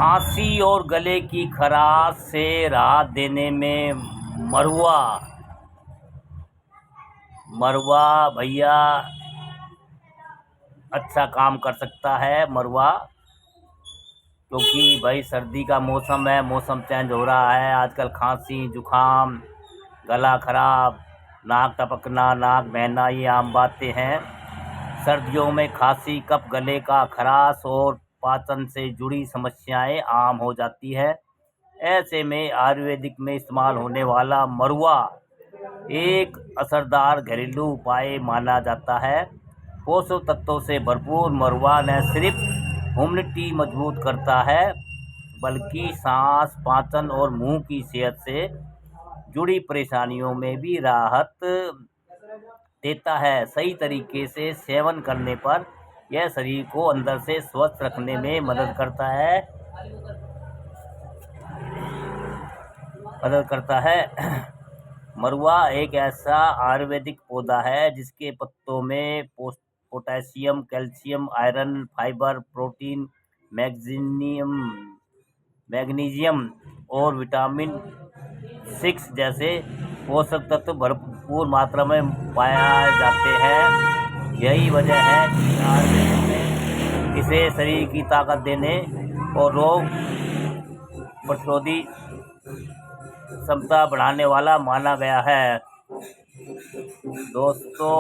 खांसी और गले की खराश से राहत देने में मरवा भैया अच्छा काम कर सकता है। मरवा, क्योंकि भाई सर्दी का मौसम है, मौसम चेंज हो रहा है आजकल। खांसी, जुखाम, गला खराब, नाक टपकना, नाक बहना, ये आम बातें हैं। सर्दियों में खांसी, कफ, गले का खराश और पाचन से जुड़ी समस्याएं आम हो जाती है। ऐसे में आयुर्वेदिक में इस्तेमाल होने वाला मरुआ एक असरदार घरेलू उपाय माना जाता है। पोषक तत्वों से भरपूर मरुआ न सिर्फ इम्यूनिटी मजबूत करता है, बल्कि सांस, पाचन और मुंह की सेहत से जुड़ी परेशानियों में भी राहत देता है। सही तरीके से सेवन करने पर यह शरीर को अंदर से स्वस्थ रखने में मदद करता है। मरुआ एक ऐसा आयुर्वेदिक पौधा है जिसके पत्तों में potassium, calcium, iron, fibre, protein, magnesium और विटामिन 6 जैसे पोषक तत्व भरपूर मात्रा में पाए जाते हैं। यही वजह है कि आयुर्वेद में इसे शरीर की ताकत देने और रोग प्रतिरोधी क्षमता बढ़ाने वाला माना गया है। दोस्तों,